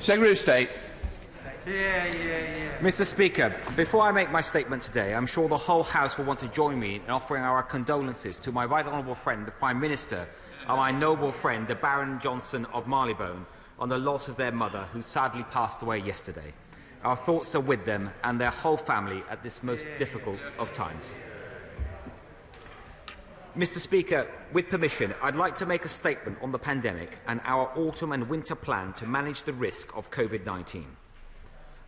Secretary of State. Mr. Speaker, before I make my statement today, I'm sure the whole House will want to join me in offering our condolences to my right honourable friend, the Prime Minister, and my noble friend, the Baron Johnson of Marylebone, on the loss of their mother, who sadly passed away yesterday. Our thoughts are with them and their whole family at this most difficult of times. Mr. Speaker, with permission, I'd like to make a statement on the pandemic and our autumn and winter plan to manage the risk of COVID-19.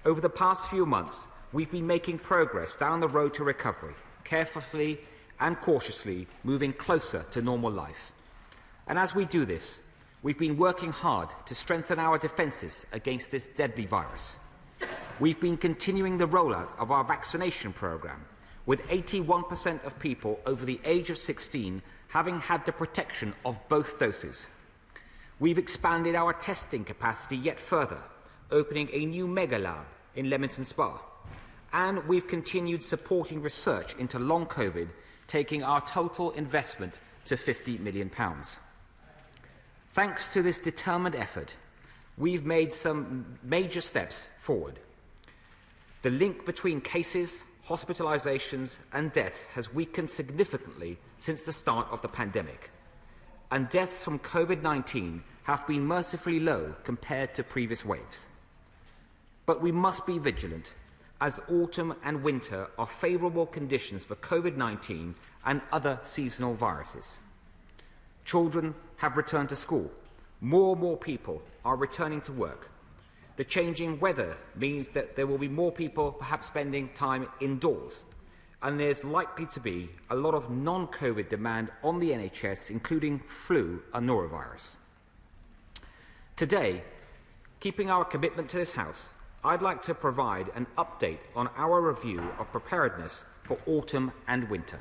Over the past few months, we've been making progress down the road to recovery, carefully and cautiously moving closer to normal life. And as we do this, we've been working hard to strengthen our defences against this deadly virus. We've been continuing the rollout of our vaccination programme, with 81% of people over the age of 16 having had the protection of both doses. We've expanded our testing capacity yet further, opening a new mega lab in Leamington Spa. And we've continued supporting research into long COVID, taking our total investment to £50 million. Thanks to this determined effort, we've made some major steps forward. The link between cases, hospitalisations and deaths has weakened significantly since the start of the pandemic, and deaths from COVID-19 have been mercifully low compared to previous waves. But we must be vigilant, as autumn and winter are favourable conditions for COVID-19 and other seasonal viruses. Children have returned to school. More and more people are returning to work. The changing weather means that there will be more people perhaps spending time indoors, and there's likely to be a lot of non-COVID demand on the NHS, including flu and norovirus. Today, keeping our commitment to this House, I'd like to provide an update on our review of preparedness for autumn and winter.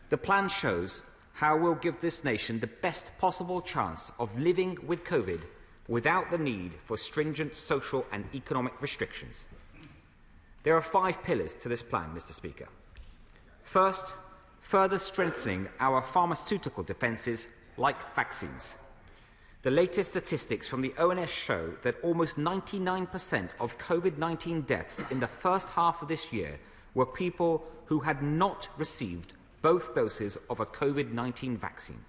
The plan shows how we'll give this nation the best possible chance of living with COVID without the need for stringent social and economic restrictions. There are 5 pillars to this plan, Mr. Speaker. First, further strengthening our pharmaceutical defences like vaccines. The latest statistics from the ONS show that almost 99% of COVID-19 deaths in the first half of this year were people who had not received both doses of a COVID-19 vaccine.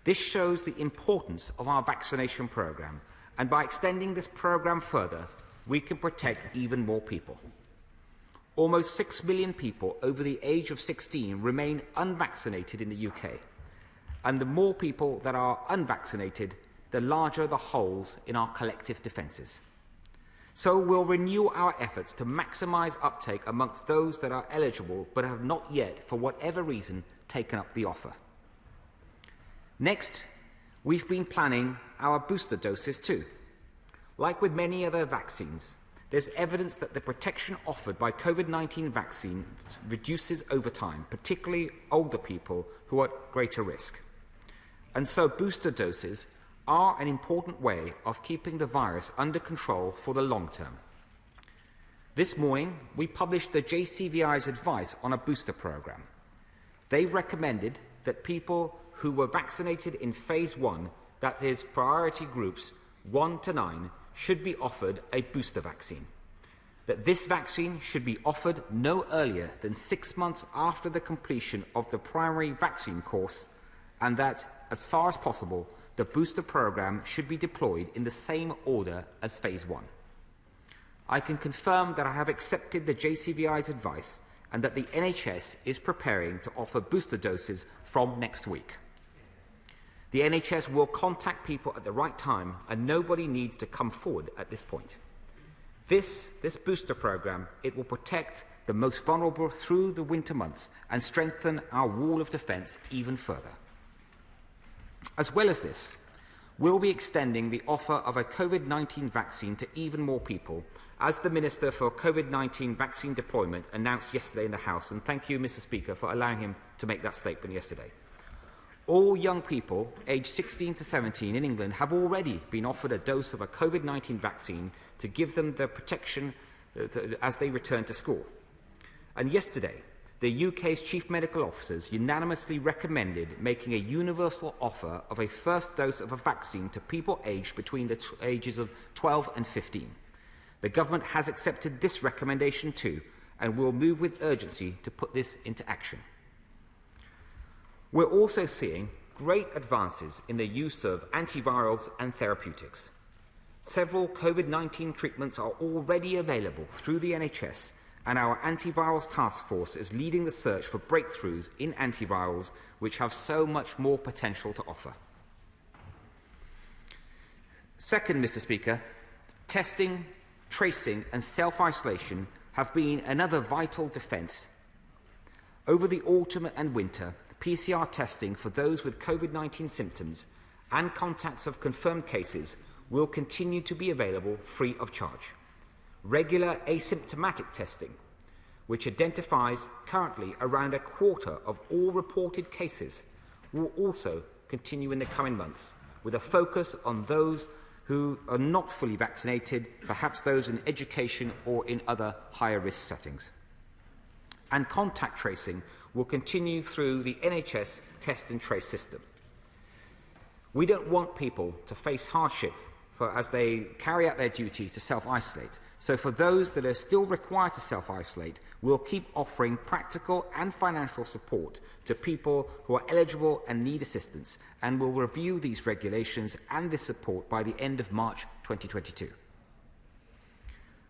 This shows the importance of our vaccination programme, and by extending this programme further, we can protect even more people. Almost 6 million people over the age of 16 remain unvaccinated in the UK. And the more people that are unvaccinated, the larger the holes in our collective defences. So we'll renew our efforts to maximise uptake amongst those that are eligible but have not yet, for whatever reason, taken up the offer. Next, we've been planning our booster doses too. Like with many other vaccines, there's evidence that the protection offered by COVID-19 vaccine reduces over time, particularly older people who are at greater risk. And so booster doses are an important way of keeping the virus under control for the long term. This morning, we published the JCVI's advice on a booster programme. They've recommended that people who were vaccinated in Phase 1, that is, priority groups 1 to 9, should be offered a booster vaccine. That this vaccine should be offered no earlier than 6 months after the completion of the primary vaccine course, and that, as far as possible, the booster programme should be deployed in the same order as Phase 1. I can confirm that I have accepted the JCVI's advice and that the NHS is preparing to offer booster doses from next week. The NHS will contact people at the right time, and nobody needs to come forward at this point. This booster programme, it will protect the most vulnerable through the winter months and strengthen our wall of defence even further. As well as this, we'll be extending the offer of a COVID-19 vaccine to even more people, as the Minister for COVID-19 vaccine deployment announced yesterday in the House, and thank you, Mr. Speaker, for allowing him to make that statement yesterday. All young people aged 16 to 17 in England have already been offered a dose of a COVID-19 vaccine to give them the protection as they return to school. And yesterday, the UK's chief medical officers unanimously recommended making a universal offer of a first dose of a vaccine to people aged between the ages of 12 and 15. The government has accepted this recommendation too, and will move with urgency to put this into action. We're also seeing great advances in the use of antivirals and therapeutics. Several COVID-19 treatments are already available through the NHS, and our antivirals task force is leading the search for breakthroughs in antivirals which have so much more potential to offer. Second, Mr. Speaker, testing, tracing and self-isolation have been another vital defence. Over the autumn and winter, PCR testing for those with COVID-19 symptoms and contacts of confirmed cases will continue to be available free of charge. Regular asymptomatic testing, which identifies currently around a quarter of all reported cases, will also continue in the coming months, with a focus on those who are not fully vaccinated, perhaps those in education or in other higher risk settings. And contact tracing will continue through the NHS test and trace system. We don't want people to face hardship as they carry out their duty to self-isolate. So for those that are still required to self-isolate, we'll keep offering practical and financial support to people who are eligible and need assistance, and we'll review these regulations and this support by the end of March 2022.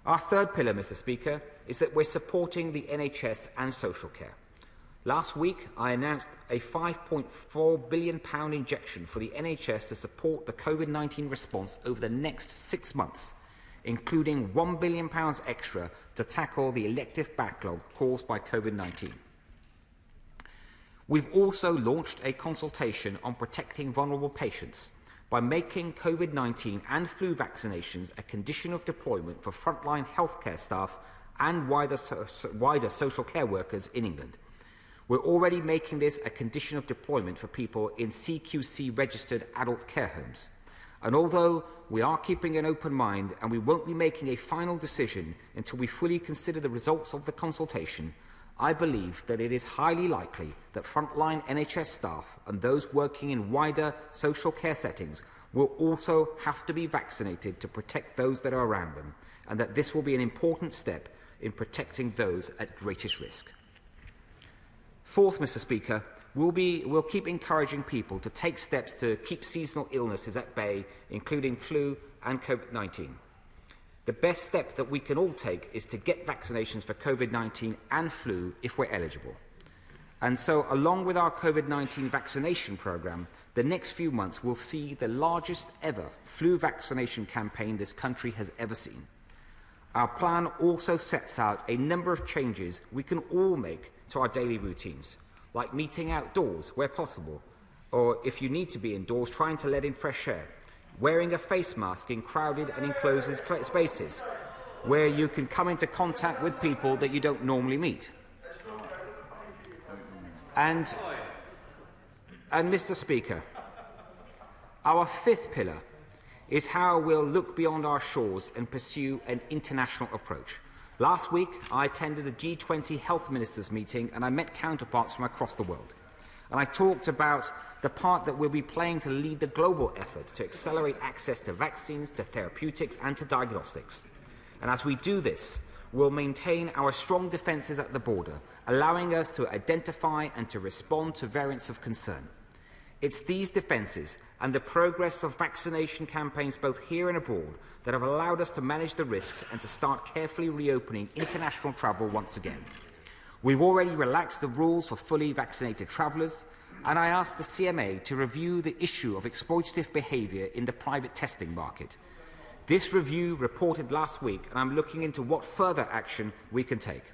Our third pillar, Mr. Speaker, is that we're supporting the NHS and social care. Last week, I announced a £5.4 billion injection for the NHS to support the COVID-19 response over the next 6 months, including £1 billion extra to tackle the elective backlog caused by COVID-19. We've also launched a consultation on protecting vulnerable patients by making COVID-19 and flu vaccinations a condition of deployment for frontline healthcare staff and wider social care workers in England. We're already making this a condition of deployment for people in CQC-registered adult care homes. And although we are keeping an open mind and we won't be making a final decision until we fully consider the results of the consultation, I believe that it is highly likely that frontline NHS staff and those working in wider social care settings will also have to be vaccinated to protect those that are around them, and that this will be an important step in protecting those at greatest risk. Fourth, Mr. Speaker, we'll keep encouraging people to take steps to keep seasonal illnesses at bay, including flu and COVID-19. The best step that we can all take is to get vaccinations for COVID-19 and flu if we're eligible. And so, along with our COVID-19 vaccination programme, the next few months will see the largest ever flu vaccination campaign this country has ever seen. Our plan also sets out a number of changes we can all make to our daily routines, like meeting outdoors where possible, or if you need to be indoors, trying to let in fresh air, wearing a face mask in crowded and enclosed spaces, where you can come into contact with people that you don't normally meet. And Mr. Speaker, our fifth pillar is how we'll look beyond our shores and pursue an international approach. Last week, I attended the G20 Health Ministers meeting and I met counterparts from across the world. And I talked about the part that we'll be playing to lead the global effort to accelerate access to vaccines, to therapeutics and to diagnostics. And as we do this, we'll maintain our strong defences at the border, allowing us to identify and to respond to variants of concern. It's these defences and the progress of vaccination campaigns both here and abroad that have allowed us to manage the risks and to start carefully reopening international travel once again. We've already relaxed the rules for fully vaccinated travellers, and I asked the CMA to review the issue of exploitative behaviour in the private testing market. This review reported last week, and I'm looking into what further action we can take.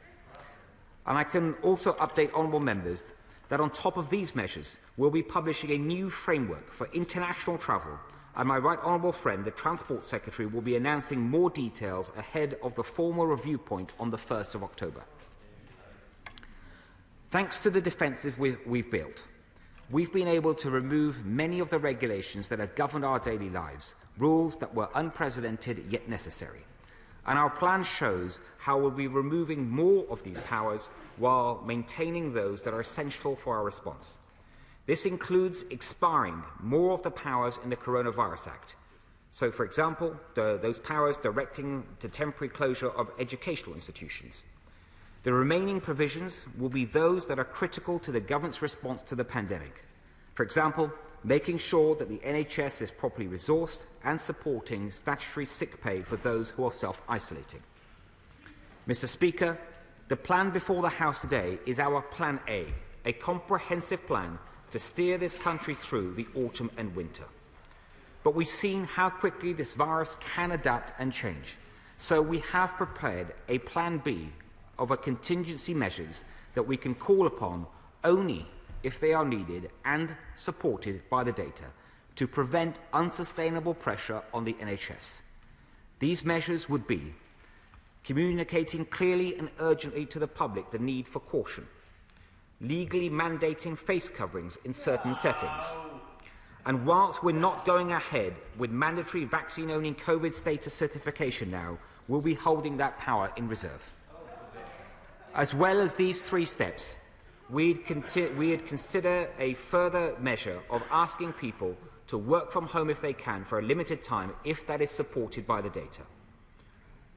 And I can also update honourable members that on top of these measures, we'll be publishing a new framework for international travel, and my right honourable friend, the Transport Secretary, will be announcing more details ahead of the formal review point on the 1st of October. Thanks to the defences we've built, we've been able to remove many of the regulations that have governed our daily lives, rules that were unprecedented yet necessary. and our plan shows how we'll be removing more of these powers while maintaining those that are essential for our response. This includes expiring more of the powers in the Coronavirus Act. So, for example, those powers directing to temporary closure of educational institutions. The remaining provisions will be those that are critical to the government's response to the pandemic. For example, making sure that the NHS is properly resourced and supporting statutory sick pay for those who are self-isolating. Mr. Speaker, the plan before the House today is our Plan a comprehensive plan to steer this country through the autumn and winter. But we've seen how quickly this virus can adapt and change. So we have prepared a Plan B of a contingency measures that we can call upon only if they are needed and supported by the data to prevent unsustainable pressure on the NHS. These measures would be communicating clearly and urgently to the public the need for caution, legally mandating face coverings in certain settings, and whilst we're not going ahead with mandatory vaccine-owning COVID status certification now, we'll be holding that power in reserve. As well as these three steps, we'd consider a further measure of asking people to work from home if they can for a limited time if that is supported by the data.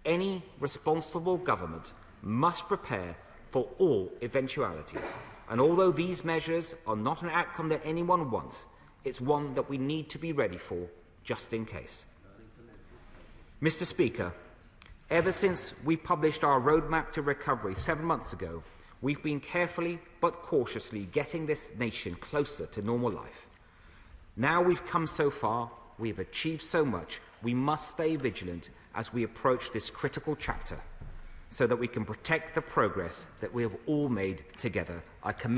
Any responsible government must prepare for all eventualities, and although these measures are not an outcome that anyone wants, it's one that we need to be ready for, just in case. Mr. Speaker, ever since we published our roadmap to recovery 7 months ago, we've been carefully but cautiously getting this nation closer to normal life. Now we've come so far, we've achieved so much, we must stay vigilant as we approach this critical chapter so that we can protect the progress that we have all made together. I commend